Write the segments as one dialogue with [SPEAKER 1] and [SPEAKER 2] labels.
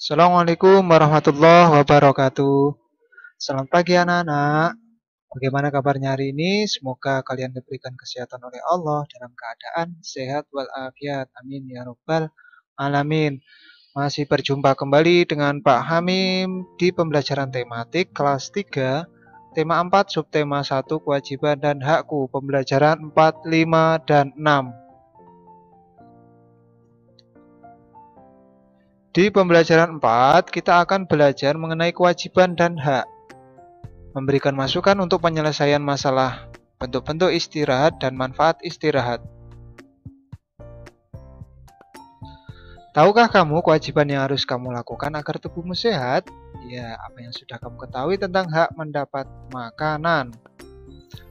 [SPEAKER 1] Assalamualaikum warahmatullahi wabarakatuh. Selamat pagi anak-anak. Bagaimana kabarnya hari ini? Semoga kalian diberikan kesehatan oleh Allah dalam keadaan sehat walafiat. Amin ya rabbal alamin. Masih berjumpa kembali dengan Pak Hamim di pembelajaran tematik kelas 3, tema 4, subtema 1, kewajiban dan hakku, pembelajaran 4, 5, dan 6. Di pembelajaran 4, kita akan belajar mengenai kewajiban dan hak, memberikan masukan untuk penyelesaian masalah, bentuk-bentuk istirahat dan manfaat istirahat. Tahukah kamu kewajiban yang harus kamu lakukan agar tubuhmu sehat? Ya, apa yang sudah kamu ketahui tentang hak mendapat makanan?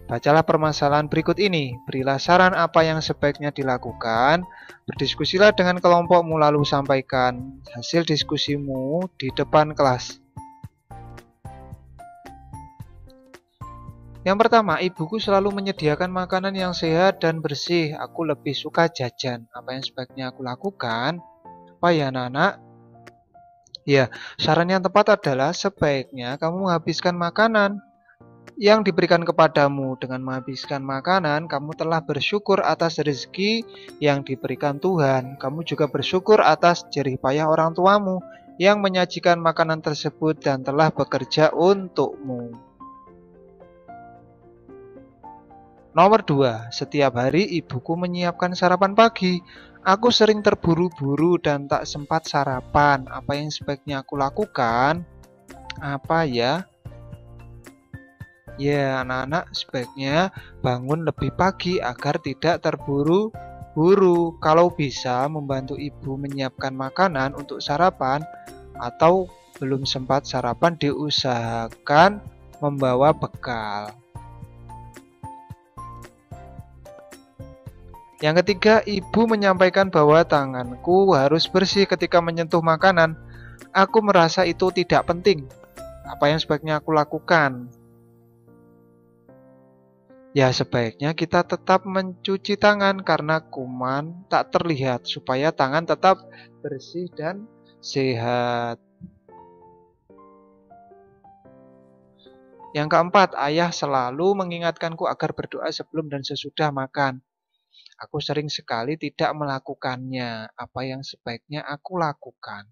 [SPEAKER 1] Bacalah permasalahan berikut ini, berilah saran apa yang sebaiknya dilakukan, berdiskusilah dengan kelompokmu lalu sampaikan hasil diskusimu di depan kelas. Yang pertama, ibuku selalu menyediakan makanan yang sehat dan bersih. Aku lebih suka jajan. Apa yang sebaiknya aku lakukan? Apa ya anak-anak? Ya, saran yang tepat adalah sebaiknya kamu menghabiskan makanan yang diberikan kepadamu. Dengan menghabiskan makanan, kamu telah bersyukur atas rezeki yang diberikan Tuhan. Kamu juga bersyukur atas jerih payah orang tuamu yang menyajikan makanan tersebut dan telah bekerja untukmu. Nomor 2, setiap hari ibuku menyiapkan sarapan pagi. Aku sering terburu-buru dan tak sempat sarapan. Apa yang sebaiknya aku lakukan? Apa ya? Ya, anak-anak sebaiknya bangun lebih pagi agar tidak terburu-buru. Kalau bisa membantu ibu menyiapkan makanan untuk sarapan atau belum sempat sarapan, diusahakan membawa bekal. Yang ketiga, ibu menyampaikan bahwa tanganku harus bersih ketika menyentuh makanan. Aku merasa itu tidak penting. Apa yang sebaiknya aku lakukan? Ya, sebaiknya kita tetap mencuci tangan karena kuman tak terlihat supaya tangan tetap bersih dan sehat. Yang keempat, ayah selalu mengingatkanku agar berdoa sebelum dan sesudah makan. Aku sering sekali tidak melakukannya. Apa yang sebaiknya aku lakukan?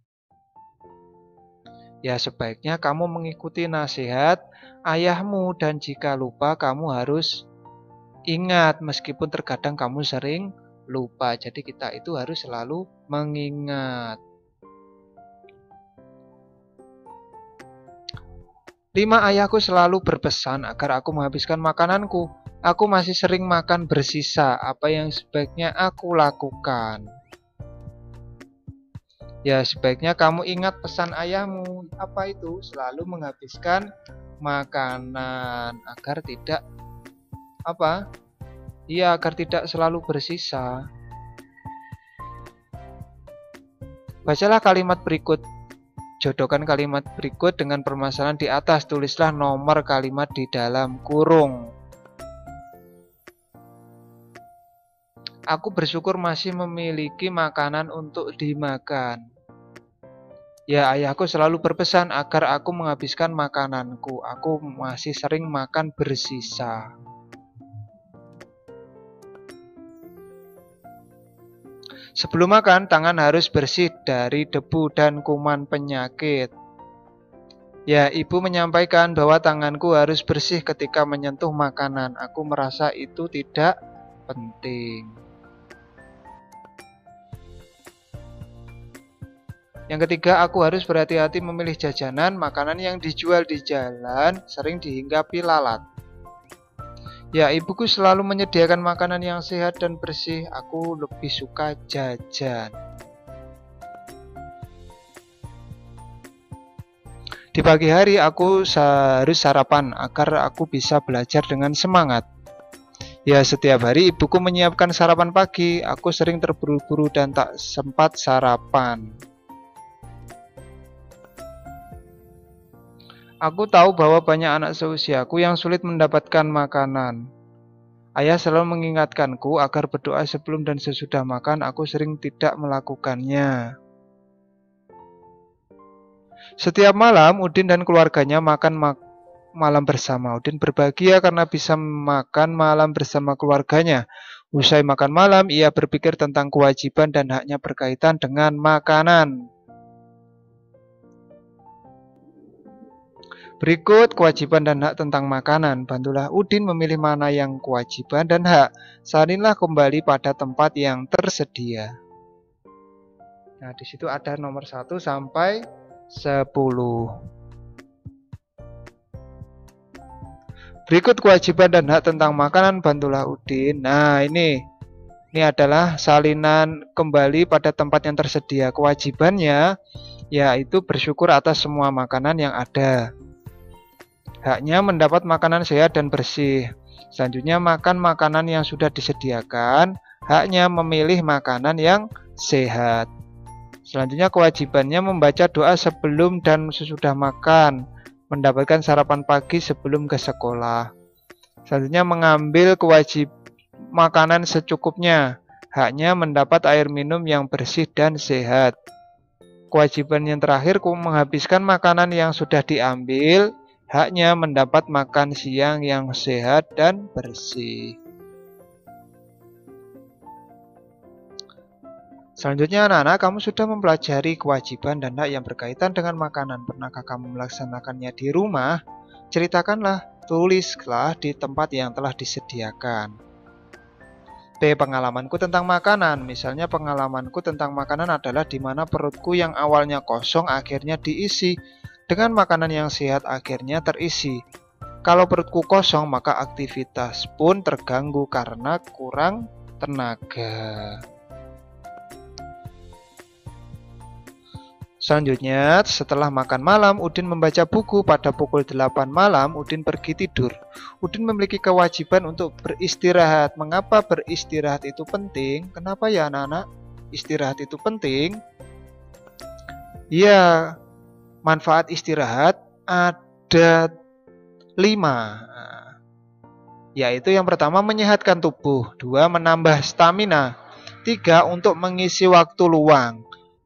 [SPEAKER 1] Ya, sebaiknya kamu mengikuti nasihat ayahmu dan jika lupa kamu harus ingat meskipun terkadang kamu sering lupa. Jadi kita itu harus selalu mengingat. 5, ayahku selalu berpesan agar aku menghabiskan makananku. Aku masih sering makan bersisa. Apa yang sebaiknya aku lakukan? Ya, sebaiknya kamu ingat pesan ayahmu. Apa itu? Selalu menghabiskan makanan agar tidak apa? Iya, agar tidak selalu bersisa. Bacalah kalimat berikut. Jodohkan kalimat berikut dengan permasalahan di atas. Tulislah nomor kalimat di dalam kurung. Aku bersyukur masih memiliki makanan untuk dimakan. Ya, ayahku selalu berpesan agar aku menghabiskan makananku. Aku masih sering makan bersisa. Sebelum makan, tangan harus bersih dari debu dan kuman penyakit. Ya, ibu menyampaikan bahwa tanganku harus bersih ketika menyentuh makanan. Aku merasa itu tidak penting. Yang ketiga, aku harus berhati-hati memilih jajanan. Makanan yang dijual di jalan sering dihinggapi lalat. Ya, ibuku selalu menyediakan makanan yang sehat dan bersih. Aku lebih suka jajan. Di pagi hari aku harus sarapan agar aku bisa belajar dengan semangat. Ya, setiap hari ibuku menyiapkan sarapan pagi. Aku sering terburu-buru dan tak sempat sarapan. Aku tahu bahwa banyak anak seusiaku yang sulit mendapatkan makanan. Ayah selalu mengingatkanku agar berdoa sebelum dan sesudah makan. Aku sering tidak melakukannya. Setiap malam Udin dan keluarganya makan malam bersama. Udin berbahagia karena bisa makan malam bersama keluarganya. Usai makan malam, ia berpikir tentang kewajiban dan haknya berkaitan dengan makanan. Berikut kewajiban dan hak tentang makanan. Bantulah Udin memilih mana yang kewajiban dan hak. Salinlah kembali pada tempat yang tersedia. Nah, di situ ada nomor 1 sampai 10. Berikut kewajiban dan hak tentang makanan. Bantulah Udin. Nah, ini adalah salinan kembali pada tempat yang tersedia. Kewajibannya yaitu bersyukur atas semua makanan yang ada. Haknya mendapat makanan sehat dan bersih. Selanjutnya makan makanan yang sudah disediakan. Haknya memilih makanan yang sehat. Selanjutnya kewajibannya membaca doa sebelum dan sesudah makan. Mendapatkan sarapan pagi sebelum ke sekolah. Selanjutnya mengambil makanan secukupnya. Haknya mendapat air minum yang bersih dan sehat. Kewajiban yang terakhir menghabiskan makanan yang sudah diambil. Haknya mendapat makan siang yang sehat dan bersih. Selanjutnya anak-anak, kamu sudah mempelajari kewajiban dan hak yang berkaitan dengan makanan. Pernahkah kamu melaksanakannya di rumah? Ceritakanlah, tulislah di tempat yang telah disediakan. B. Pengalamanku tentang makanan. Misalnya pengalamanku tentang makanan adalah di mana perutku yang awalnya kosong akhirnya diisi. Dengan makanan yang sehat akhirnya terisi. Kalau perutku kosong maka aktivitas pun terganggu karena kurang tenaga. Selanjutnya, setelah makan malam, Udin membaca buku. Pada pukul 8 malam, Udin pergi tidur. Udin memiliki kewajiban untuk beristirahat. Mengapa beristirahat itu penting? Kenapa ya anak-anak? Istirahat itu penting. Ya, manfaat istirahat ada 5. Yaitu yang pertama menyehatkan tubuh. 2. Menambah stamina. 3. Untuk mengisi waktu luang.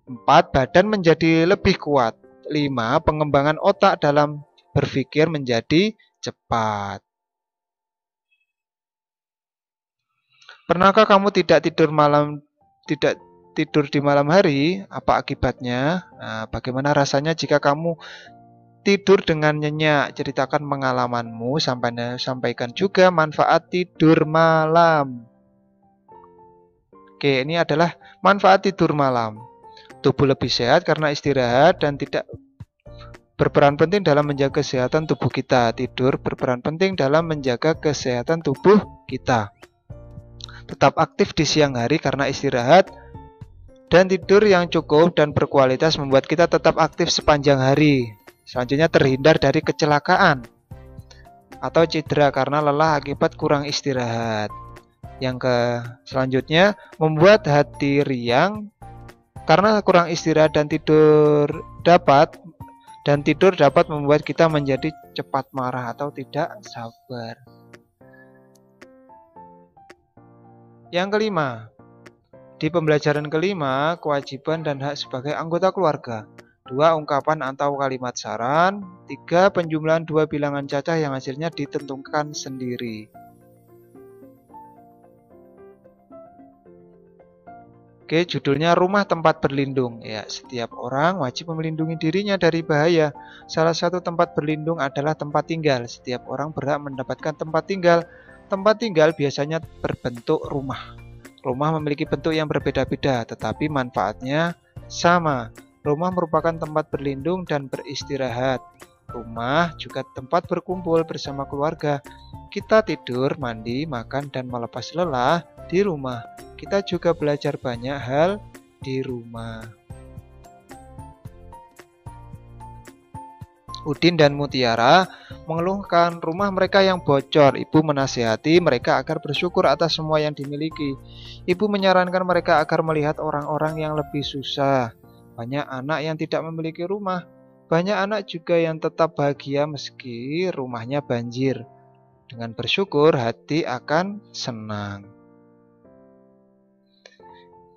[SPEAKER 1] 4. Badan menjadi lebih kuat. 5. Pengembangan otak dalam berpikir menjadi cepat. Pernahkah kamu tidak tidur di malam hari? Apa akibatnya? Nah, bagaimana rasanya jika kamu tidur dengan nyenyak? Ceritakan pengalamanmu, sampaikan juga manfaat tidur malam. Oke, ini adalah manfaat tidur malam. Tubuh lebih sehat karena istirahat dan tidak berperan penting dalam menjaga kesehatan tubuh kita. Tidur berperan penting dalam menjaga kesehatan tubuh kita. Tetap aktif di siang hari karena istirahat dan tidur yang cukup dan berkualitas membuat kita tetap aktif sepanjang hari. Selanjutnya terhindar dari kecelakaan atau cedera karena lelah akibat kurang istirahat. Selanjutnya membuat hati riang karena kurang istirahat dan tidur dapat membuat kita menjadi cepat marah atau tidak sabar. Yang kelima, di pembelajaran kelima, kewajiban dan hak sebagai anggota keluarga. 2. Ungkapan atau kalimat saran. 3. Penjumlahan 2 bilangan cacah yang hasilnya ditentukan sendiri. Oke, judulnya Rumah Tempat Berlindung. Ya, setiap orang wajib melindungi dirinya dari bahaya. Salah satu tempat berlindung adalah tempat tinggal. Setiap orang berhak mendapatkan tempat tinggal. Tempat tinggal biasanya berbentuk rumah. Rumah memiliki bentuk yang berbeda-beda, tetapi manfaatnya sama. Rumah merupakan tempat berlindung dan beristirahat. Rumah juga tempat berkumpul bersama keluarga. Kita tidur, mandi, makan, dan melepas lelah di rumah. Kita juga belajar banyak hal di rumah. Udin dan Mutiara mengeluhkan rumah mereka yang bocor. Ibu menasihati mereka agar bersyukur atas semua yang dimiliki. Ibu menyarankan mereka agar melihat orang-orang yang lebih susah. Banyak anak yang tidak memiliki rumah. Banyak anak juga yang tetap bahagia meski rumahnya banjir. Dengan bersyukur, hati akan senang.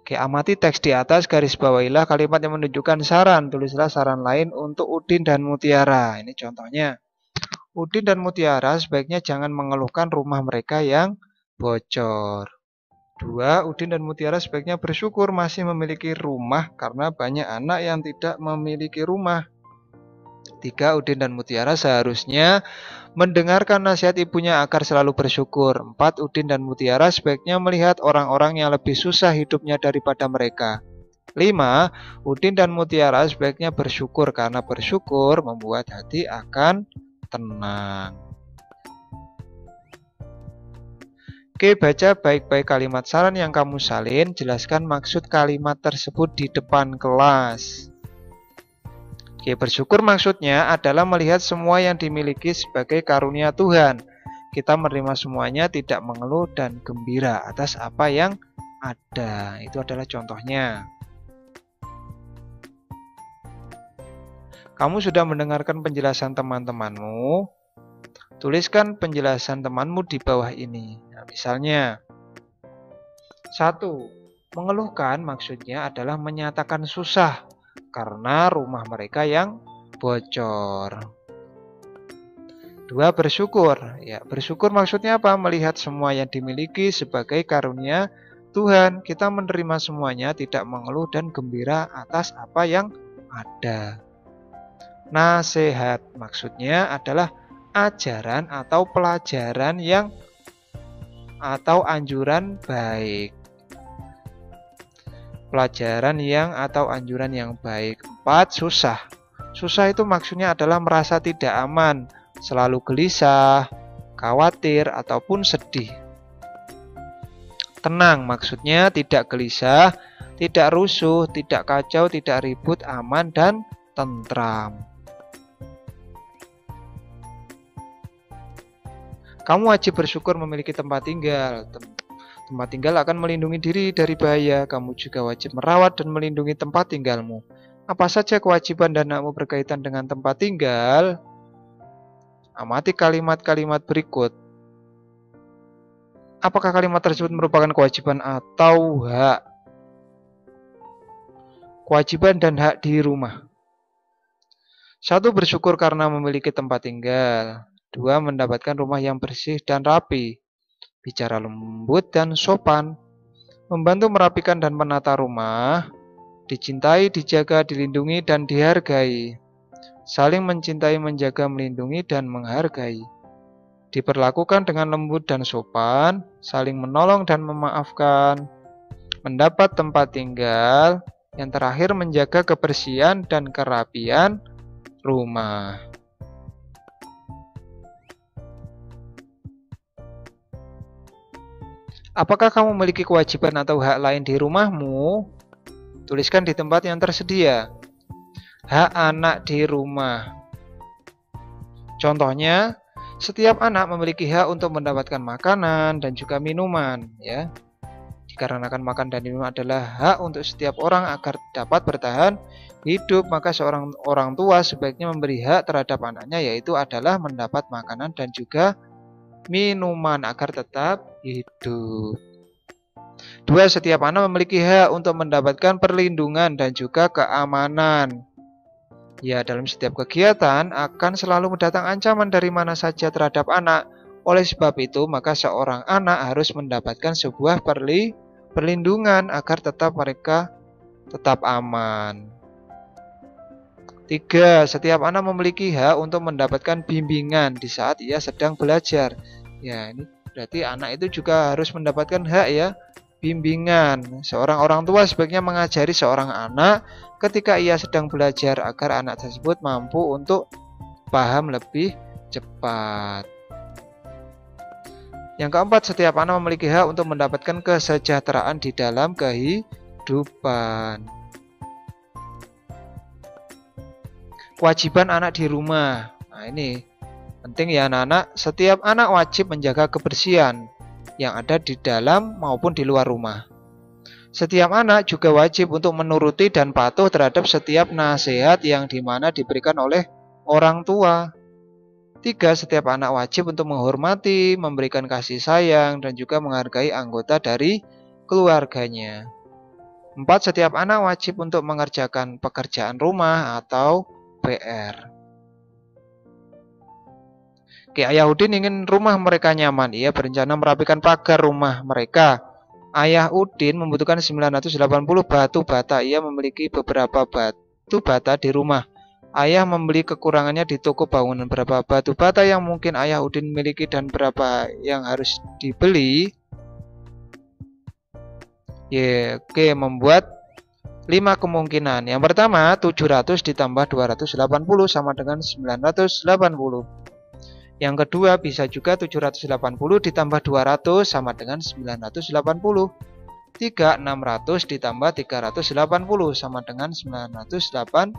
[SPEAKER 1] Oke, amati teks di atas, garis bawahilah kalimat yang menunjukkan saran. Tulislah saran lain untuk Udin dan Mutiara. Ini contohnya. Udin dan Mutiara sebaiknya jangan mengeluhkan rumah mereka yang bocor. 2. Udin dan Mutiara sebaiknya bersyukur masih memiliki rumah karena banyak anak yang tidak memiliki rumah. 3. Udin dan Mutiara seharusnya mendengarkan nasihat ibunya agar selalu bersyukur. 4. Udin dan Mutiara sebaiknya melihat orang-orang yang lebih susah hidupnya daripada mereka. 5. Udin dan Mutiara sebaiknya bersyukur karena bersyukur membuat hati akan tenang. Oke, baca baik-baik kalimat saran yang kamu salin. Jelaskan maksud kalimat tersebut di depan kelas. Oke, bersyukur maksudnya adalah melihat semua yang dimiliki sebagai karunia Tuhan. Kita menerima semuanya, tidak mengeluh dan gembira atas apa yang ada. Itu adalah contohnya. Kamu sudah mendengarkan penjelasan teman-temanmu? Tuliskan penjelasan temanmu di bawah ini. Nah, misalnya, 1. Mengeluhkan maksudnya adalah menyatakan susah karena rumah mereka yang bocor. 2. Bersyukur. Ya, bersyukur maksudnya apa? Melihat semua yang dimiliki sebagai karunia Tuhan. Kita menerima semuanya, tidak mengeluh dan gembira atas apa yang ada. Nasihat maksudnya adalah ajaran atau pelajaran atau anjuran baik. Pelajaran atau anjuran yang baik. 4. Susah. Susah itu maksudnya adalah merasa tidak aman, selalu gelisah, khawatir, ataupun sedih. Tenang maksudnya tidak gelisah, tidak rusuh, tidak kacau, tidak ribut, aman, dan tentram. Kamu wajib bersyukur memiliki tempat tinggal. Tempat tinggal akan melindungi diri dari bahaya. Kamu juga wajib merawat dan melindungi tempat tinggalmu. Apa saja kewajiban dan hakmu berkaitan dengan tempat tinggal? Amati kalimat-kalimat berikut. Apakah kalimat tersebut merupakan kewajiban atau hak? Kewajiban dan hak di rumah. 1. Bersyukur karena memiliki tempat tinggal. 2. Mendapatkan rumah yang bersih dan rapi. Bicara lembut dan sopan, membantu merapikan dan menata rumah, dicintai, dijaga, dilindungi, dan dihargai, saling mencintai, menjaga, melindungi, dan menghargai, diperlakukan dengan lembut dan sopan, saling menolong dan memaafkan, mendapat tempat tinggal, yang terakhir menjaga kebersihan dan kerapian rumah. Apakah kamu memiliki kewajiban atau hak lain di rumahmu? Tuliskan di tempat yang tersedia. Hak anak di rumah. Contohnya, setiap anak memiliki hak untuk mendapatkan makanan dan juga minuman, ya. Dikarenakan makan dan minum adalah hak untuk setiap orang agar dapat bertahan hidup, maka seorang orang tua sebaiknya memberi hak terhadap anaknya, yaitu adalah mendapat makanan dan juga minuman agar tetap hidup. 2. Setiap anak memiliki hak untuk mendapatkan perlindungan dan juga keamanan. Ya, dalam setiap kegiatan akan selalu mendatang ancaman dari mana saja terhadap anak. Oleh sebab itu, maka seorang anak harus mendapatkan sebuah perlindungan agar mereka tetap aman. 3. Setiap anak memiliki hak untuk mendapatkan bimbingan di saat ia sedang belajar. Ya, ini berarti anak itu juga harus mendapatkan hak, ya, bimbingan. Seorang orang tua sebaiknya mengajari seorang anak ketika ia sedang belajar agar anak tersebut mampu untuk paham lebih cepat. Yang keempat, setiap anak memiliki hak untuk mendapatkan kesejahteraan di dalam kehidupan. Kewajiban anak di rumah. Nah, ini penting ya anak-anak. Setiap anak wajib menjaga kebersihan yang ada di dalam maupun di luar rumah. Setiap anak juga wajib untuk menuruti dan patuh terhadap setiap nasihat yang dimana diberikan oleh orang tua. 3. Setiap anak wajib untuk menghormati, memberikan kasih sayang, dan juga menghargai anggota dari keluarganya. 4. Setiap anak wajib untuk mengerjakan pekerjaan rumah atau PR. Oke, Ayah Udin ingin rumah mereka nyaman. Ia berencana merapikan pagar rumah mereka. Ayah Udin membutuhkan 980 batu bata. Ia memiliki beberapa batu bata di rumah. Ayah membeli kekurangannya di toko bangunan. Berapa batu bata yang mungkin Ayah Udin miliki dan berapa yang harus dibeli? Oke, membuat 5 kemungkinan. Yang pertama, 700 ditambah 280 sama dengan 980. Yang kedua, bisa juga 780 ditambah 200 sama dengan 980. 3, 600 ditambah 380 sama dengan 980.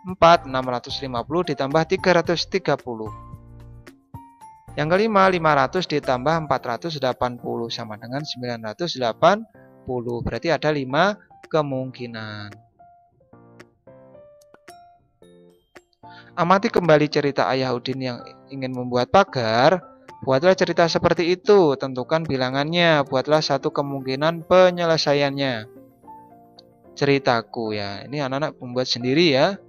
[SPEAKER 1] 4, 650 ditambah 330. Yang kelima, 500 ditambah 480 sama dengan 980. Berarti ada 5 kemungkinan. Amati kembali cerita Ayah Udin yang ingin membuat pagar. Buatlah cerita seperti itu. Tentukan bilangannya. Buatlah satu kemungkinan penyelesaiannya. Ceritaku ya. Ini anak-anak membuat sendiri ya.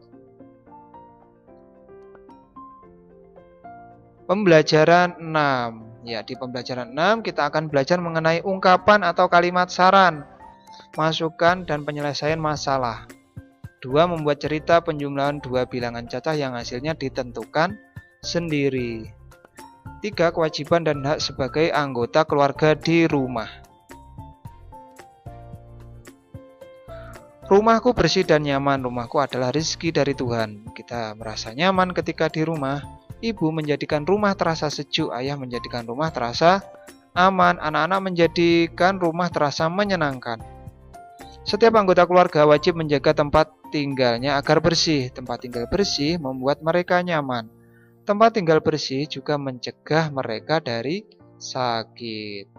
[SPEAKER 1] Pembelajaran 6. Ya, di pembelajaran 6 kita akan belajar mengenai ungkapan atau kalimat saran, masukan, dan penyelesaian masalah. 2. Membuat cerita penjumlahan 2 bilangan cacah yang hasilnya ditentukan sendiri. 3. Kewajiban dan hak sebagai anggota keluarga di rumah. Rumahku bersih dan nyaman. Rumahku adalah rezeki dari Tuhan. Kita merasa nyaman ketika di rumah. Ibu menjadikan rumah terasa sejuk. Ayah menjadikan rumah terasa aman. Anak-anak menjadikan rumah terasa menyenangkan. Setiap anggota keluarga wajib menjaga tempat tinggalnya agar bersih. Tempat tinggal bersih membuat mereka nyaman. Tempat tinggal bersih juga mencegah mereka dari sakit.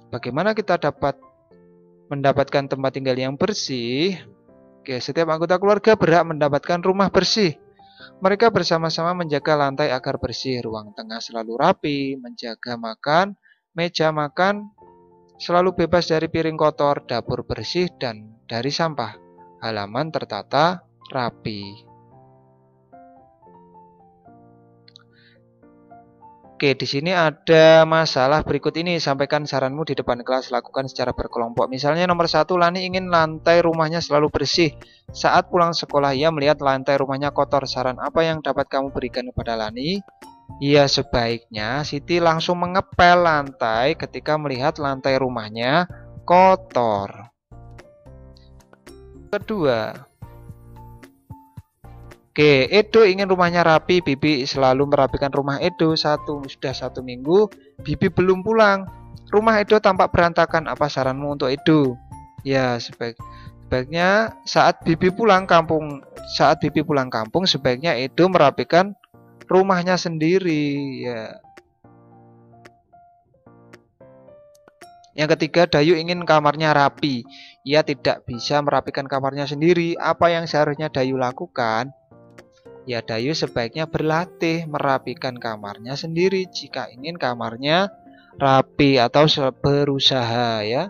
[SPEAKER 1] Bagaimana kita dapat mendapatkan tempat tinggal yang bersih? Oke, setiap anggota keluarga berhak mendapatkan rumah bersih. Mereka bersama-sama menjaga lantai agar bersih, ruang tengah selalu rapi, menjaga meja makan selalu bebas dari piring kotor, dapur bersih dan dari sampah. Halaman tertata rapi. Oke, di sini ada masalah berikut ini. Sampaikan saranmu di depan kelas, lakukan secara berkelompok. Misalnya nomor 1, Lani ingin lantai rumahnya selalu bersih. Saat pulang sekolah, ia melihat lantai rumahnya kotor. Saran apa yang dapat kamu berikan kepada Lani? Ya, sebaiknya Siti langsung mengepel lantai ketika melihat lantai rumahnya kotor. Kedua, oke, Edo ingin rumahnya rapi. Bibi selalu merapikan rumah Edo. Sudah 1 minggu, Bibi belum pulang. Rumah Edo tampak berantakan. Apa saranmu untuk Edo? Ya, sebaiknya saat Bibi pulang kampung, sebaiknya Edo merapikan rumahnya sendiri. Ya. Yang ketiga, Dayu ingin kamarnya rapi. Ia tidak bisa merapikan kamarnya sendiri. Apa yang seharusnya Dayu lakukan? Ya, Dayu sebaiknya berlatih merapikan kamarnya sendiri jika ingin kamarnya rapi atau berusaha ya.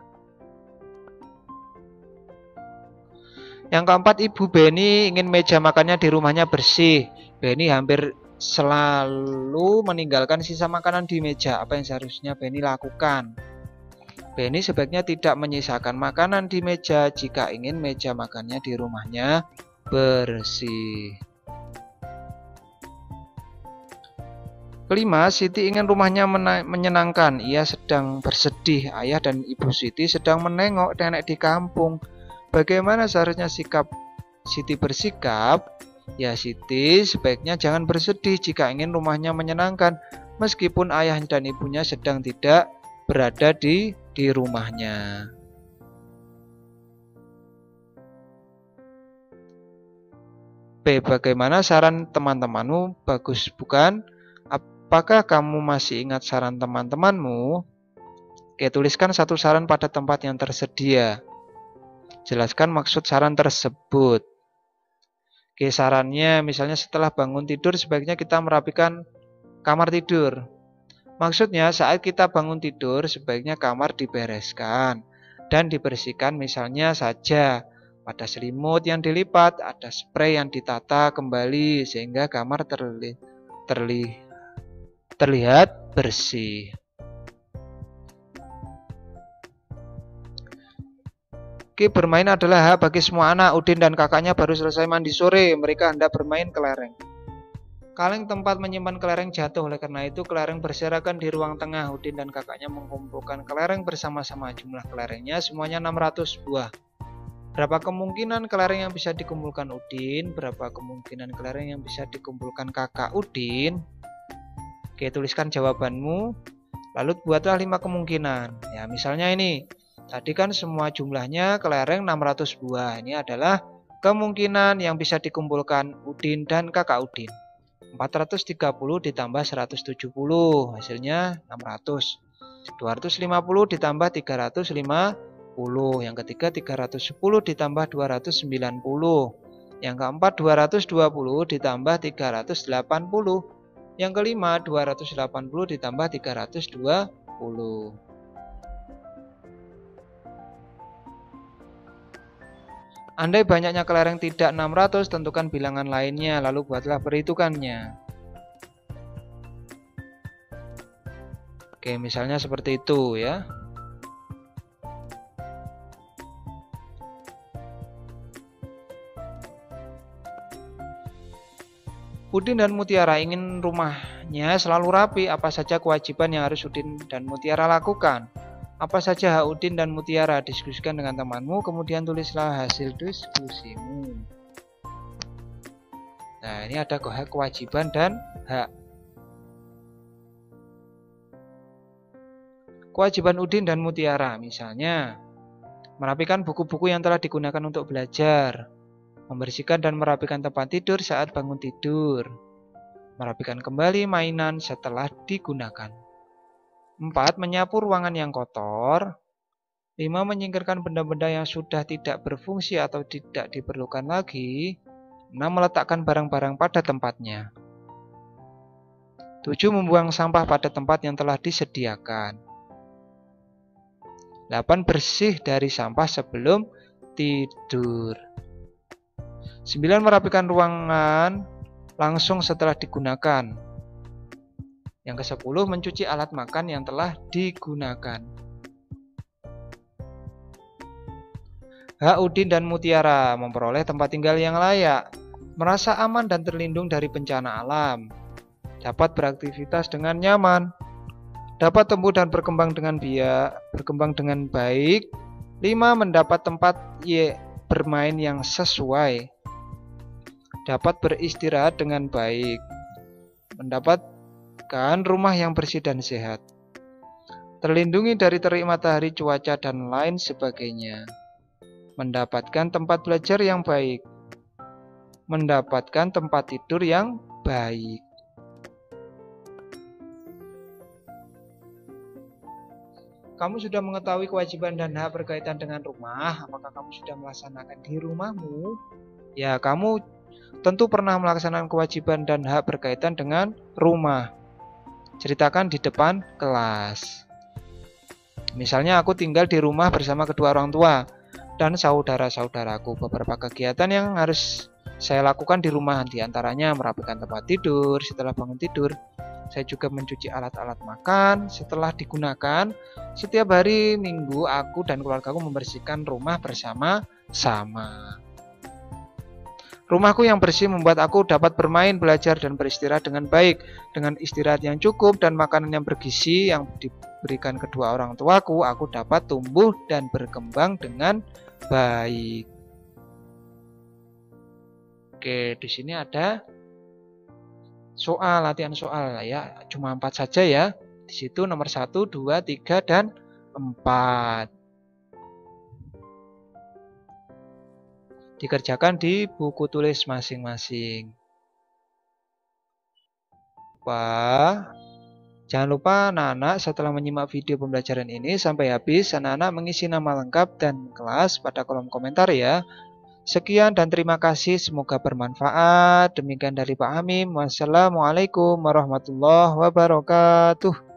[SPEAKER 1] Yang keempat, Ibu Beni ingin meja makannya di rumahnya bersih. Beni hampir selalu meninggalkan sisa makanan di meja. Apa yang seharusnya Beni lakukan? Beni sebaiknya tidak menyisakan makanan di meja jika ingin meja makannya di rumahnya bersih. Kelima, Siti ingin rumahnya menyenangkan. Ia sedang bersedih. Ayah dan Ibu Siti sedang menengok nenek di kampung. Bagaimana seharusnya sikap Siti bersikap? Ya, Siti sebaiknya jangan bersedih jika ingin rumahnya menyenangkan, meskipun ayah dan ibunya sedang tidak berada di rumahnya. B. Bagaimana saran teman-temanmu? Bagus bukan? Apakah kamu masih ingat saran teman-temanmu? Oke, tuliskan satu saran pada tempat yang tersedia. Jelaskan maksud saran tersebut. Oke, sarannya misalnya setelah bangun tidur sebaiknya kita merapikan kamar tidur. Maksudnya saat kita bangun tidur sebaiknya kamar dibereskan. dan dibersihkan misalnya saja pada selimut yang dilipat, ada spray yang ditata kembali sehingga kamar terlihat bersih. Oke, bermain adalah hak bagi semua anak. Udin dan kakaknya baru selesai mandi sore. Mereka hendak bermain kelereng. Kaleng tempat menyimpan kelereng jatuh, oleh karena itu kelereng berserakan di ruang tengah. Udin dan kakaknya mengumpulkan kelereng bersama-sama. Jumlah kelerengnya semuanya 600 buah. Berapa kemungkinan kelereng yang bisa dikumpulkan Udin? Berapa kemungkinan kelereng yang bisa dikumpulkan kakak Udin? Oke, tuliskan jawabanmu. Lalu buatlah 5 kemungkinan. Ya, misalnya ini. Tadi kan semua jumlahnya kelereng 600 buah. Ini adalah kemungkinan yang bisa dikumpulkan Udin dan kakak Udin. 430 ditambah 170, hasilnya 600. 250 ditambah 350. Yang ketiga 310 ditambah 290. Yang keempat 220 ditambah 380. Yang kelima 280 ditambah 320. Andai banyaknya kelereng tidak 600, tentukan bilangan lainnya, lalu buatlah perhitungannya. Oke, misalnya seperti itu ya. Udin dan Mutiara ingin rumahnya selalu rapi. Apa saja kewajiban yang harus Udin dan Mutiara lakukan? Apa saja hak Udin dan Mutiara? Diskusikan dengan temanmu, kemudian tulislah hasil diskusimu. Nah, ini ada kewajiban dan hak. Kewajiban Udin dan Mutiara, misalnya merapikan buku-buku yang telah digunakan untuk belajar, membersihkan dan merapikan tempat tidur saat bangun tidur, merapikan kembali mainan setelah digunakan. 4. Menyapu ruangan yang kotor. 5. Menyingkirkan benda-benda yang sudah tidak berfungsi atau tidak diperlukan lagi. 6. Meletakkan barang-barang pada tempatnya. 7. Membuang sampah pada tempat yang telah disediakan. 8. Bersih dari sampah sebelum tidur. 9. Merapikan ruangan langsung setelah digunakan. Yang ke-10, mencuci alat makan yang telah digunakan. Hak Udin dan Mutiara, memperoleh tempat tinggal yang layak, merasa aman dan terlindung dari bencana alam, dapat beraktivitas dengan nyaman, dapat tumbuh dan berkembang dengan baik. 5. Mendapat tempat bermain yang sesuai, dapat beristirahat dengan baik, mendapat rumah yang bersih dan sehat, terlindungi dari terik matahari, cuaca, dan lain sebagainya, mendapatkan tempat belajar yang baik, mendapatkan tempat tidur yang baik. Kamu sudah mengetahui kewajiban dan hak berkaitan dengan rumah. Apakah kamu sudah melaksanakan di rumahmu? Ya, kamu tentu pernah melaksanakan kewajiban dan hak berkaitan dengan rumah. Ceritakan di depan kelas. Misalnya aku tinggal di rumah bersama kedua orang tua dan saudara-saudaraku. Beberapa kegiatan yang harus saya lakukan di rumah, diantaranya merapikan tempat tidur setelah bangun tidur. Saya juga mencuci alat-alat makan setelah digunakan. Setiap hari Minggu aku dan keluargaku membersihkan rumah bersama-sama. Rumahku yang bersih membuat aku dapat bermain, belajar, dan beristirahat dengan baik. Dengan istirahat yang cukup dan makanan yang bergizi yang diberikan kedua orang tuaku, aku dapat tumbuh dan berkembang dengan baik. Oke, di sini ada soal, latihan soal ya. Cuma 4 saja ya. Di situ nomor 1, 2, 3, dan 4. Dikerjakan di buku tulis masing-masing. Jangan lupa anak-anak setelah menyimak video pembelajaran ini sampai habis, anak-anak mengisi nama lengkap dan kelas pada kolom komentar ya. Sekian dan terima kasih, semoga bermanfaat. Demikian dari Pak Hamim. Wassalamualaikum warahmatullahi wabarakatuh.